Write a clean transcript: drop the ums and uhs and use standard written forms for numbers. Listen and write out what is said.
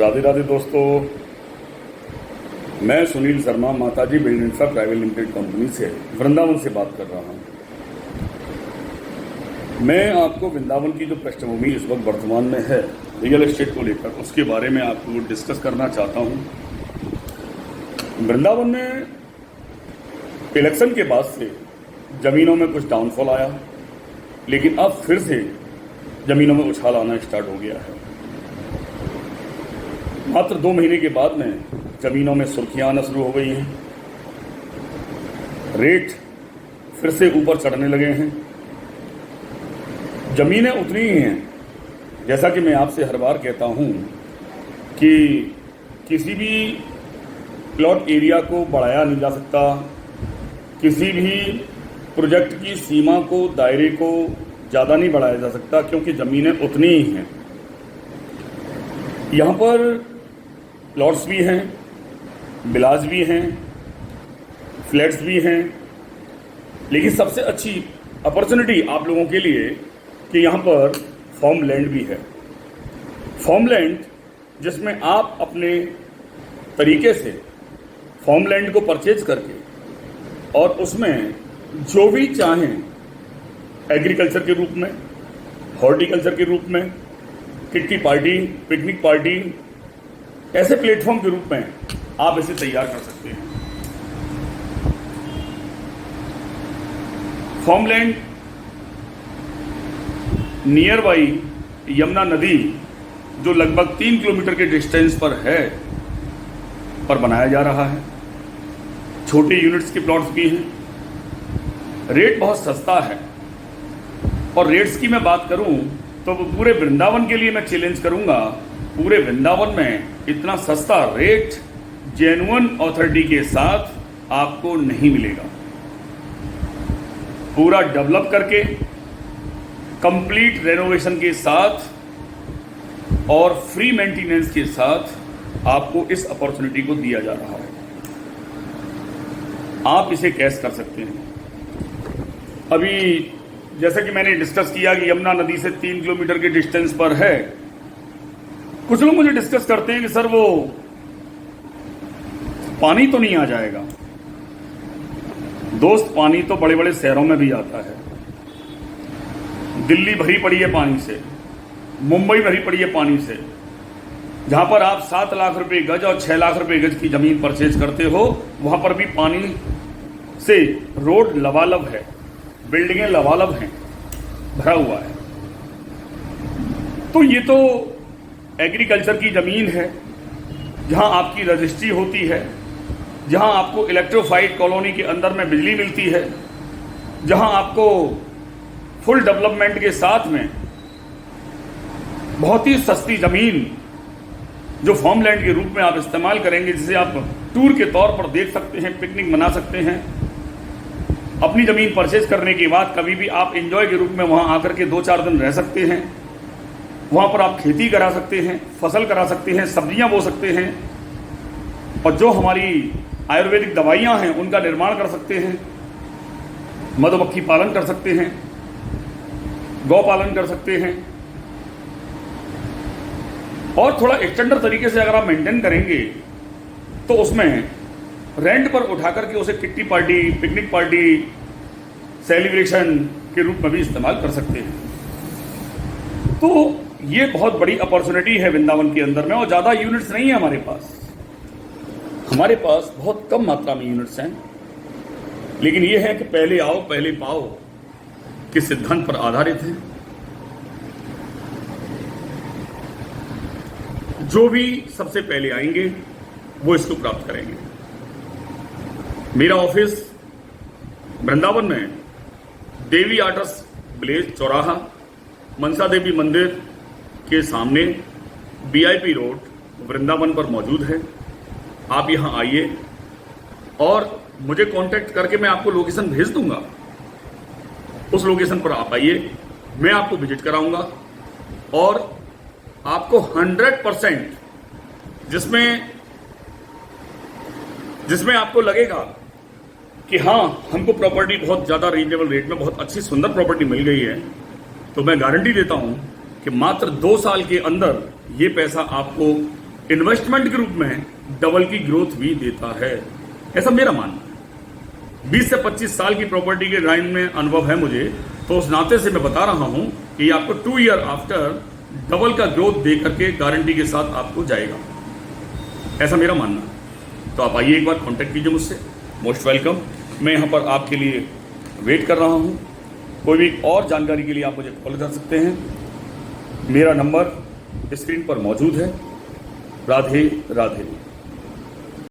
राधे राधे दोस्तों, मैं सुनील शर्मा माताजी बिल्डिंग प्राइवेट लिमिटेड कंपनी से वृंदावन से बात कर रहा हूं। मैं आपको वृंदावन की जो पृष्ठभूमि इस वक्त वर्तमान में है रियल एस्टेट को लेकर, उसके बारे में आपको डिस्कस करना चाहता हूं। वृंदावन में इलेक्शन के बाद से ज़मीनों में कुछ डाउनफॉल आया, लेकिन अब फिर से ज़मीनों में उछाल आना स्टार्ट हो गया है। मात्र 2 महीने के बाद में ज़मीनों में सुर्खियां आना शुरू हो गई हैं, रेट फिर से ऊपर चढ़ने लगे हैं। ज़मीनें उतनी ही हैं, जैसा कि मैं आपसे हर बार कहता हूं कि किसी भी प्लॉट एरिया को बढ़ाया नहीं जा सकता, किसी भी प्रोजेक्ट की सीमा को, दायरे को ज़्यादा नहीं बढ़ाया जा सकता, क्योंकि ज़मीनें उतनी ही हैं। यहाँ पर प्लॉट्स भी हैं, विलास भी हैं, फ्लैट्स भी हैं, लेकिन सबसे अच्छी अपॉर्चुनिटी आप लोगों के लिए कि यहाँ पर फार्म लैंड भी है। फार्म लैंड जिसमें आप अपने तरीके से फार्म लैंड को परचेज करके और उसमें जो भी चाहें, एग्रीकल्चर के रूप में, हॉर्टिकल्चर के रूप में, किट्टी पार्टी, पिकनिक पार्टी, ऐसे प्लेटफॉर्म के रूप में आप इसे तैयार कर सकते हैं। फार्मलैंड नियर बाई यमुना नदी, जो लगभग 3 किलोमीटर के डिस्टेंस पर है, पर बनाया जा रहा है। छोटे यूनिट्स के प्लॉट्स भी हैं, रेट बहुत सस्ता है। और रेट्स की मैं बात करूं तो पूरे वृंदावन के लिए मैं चैलेंज करूंगा, पूरे वृंदावन में इतना सस्ता रेट जेन्युइन अथॉरिटी के साथ आपको नहीं मिलेगा। पूरा डेवलप करके, कंप्लीट रेनोवेशन के साथ और फ्री मेंटेनेंस के साथ आपको इस अपॉर्चुनिटी को दिया जा रहा है। आप इसे कैश कर सकते हैं। अभी जैसा कि मैंने डिस्कस किया कि यमुना नदी से 3 किलोमीटर के डिस्टेंस पर है। कुछ लोग मुझे डिस्कस करते हैं कि सर वो पानी तो नहीं आ जाएगा। दोस्त, पानी तो बड़े बड़े शहरों में भी आता है। दिल्ली भरी पड़ी है पानी से, मुंबई भरी पड़ी है पानी से। जहां पर आप 7 लाख रुपए गज और 6 लाख रुपए गज की जमीन परचेज करते हो, वहां पर भी पानी से रोड लबालब है, बिल्डिंगें लबालब हैं, भरा हुआ है। तो ये तो एग्रीकल्चर की ज़मीन है, जहां आपकी रजिस्ट्री होती है, जहां आपको इलेक्ट्रोफाइड कॉलोनी के अंदर में बिजली मिलती है, जहां आपको फुल डेवलपमेंट के साथ में बहुत ही सस्ती ज़मीन जो फार्म लैंड के रूप में आप इस्तेमाल करेंगे, जिसे आप टूर के तौर पर देख सकते हैं, पिकनिक मना सकते हैं। अपनी ज़मीन परचेज करने के बाद कभी भी आप एंजॉय के रूप में वहां आकर के 2-4 दिन रह सकते हैं। वहां पर आप खेती करा सकते हैं, फसल करा सकते हैं, सब्जियां बो सकते हैं, और जो हमारी आयुर्वेदिक दवाइयां हैं उनका निर्माण कर सकते हैं, मधुमक्खी पालन कर सकते हैं, गौ पालन कर सकते हैं। और थोड़ा एक्सटेंडर तरीके से अगर आप मेंटेन करेंगे तो उसमें रेंट पर उठा करके उसे kitty party, picnic party, celebration के रूप में भी इस्तेमाल कर सकते हैं। तो ये बहुत बड़ी अपॉर्चुनिटी है वृंदावन के अंदर में, और ज़्यादा यूनिट्स नहीं है हमारे पास। हमारे पास बहुत कम मात्रा में यूनिट्स हैं, लेकिन ये है कि पहले आओ पहले पाओ के सिद्धांत पर आधारित है। जो भी सबसे पहले आएंगे वो इसको प्राप्त करेंगे। मेरा ऑफिस वृंदावन में देवी आर्ट्स विलेज चौराहा, मनसा देवी मंदिर के सामने VIP रोड वृंदावन पर मौजूद है। आप यहां आइए और मुझे कांटेक्ट करके मैं आपको लोकेशन भेज दूंगा। उस लोकेशन पर आप आइए, मैं आपको विजिट कराऊंगा और आपको 100% जिसमें आपको लगेगा कि हाँ, हमको प्रॉपर्टी बहुत ज़्यादा रीजनेबल रेट में बहुत अच्छी सुंदर प्रॉपर्टी मिल गई है, तो मैं गारंटी देता हूं कि मात्र 2 साल के अंदर ये पैसा आपको इन्वेस्टमेंट के रूप में डबल की ग्रोथ भी देता है, ऐसा मेरा मानना है। 20 से 25 साल की प्रॉपर्टी के लाइन में अनुभव है मुझे, तो उस नाते से मैं बता रहा हूं कि ये आपको 2 ईयर आफ्टर डबल का ग्रोथ दे करके गारंटी के साथ आपको जाएगा, ऐसा मेरा मानना है। तो आप आइए एक बार कांटेक्ट कीजिए मुझसे, मोस्ट वेलकम। मैं यहाँ पर आपके लिए वेट कर रहा हूँ। कोई भी और जानकारी के लिए आप मुझे कॉल कर सकते हैं। मेरा नंबर स्क्रीन पर मौजूद है। राधे राधे।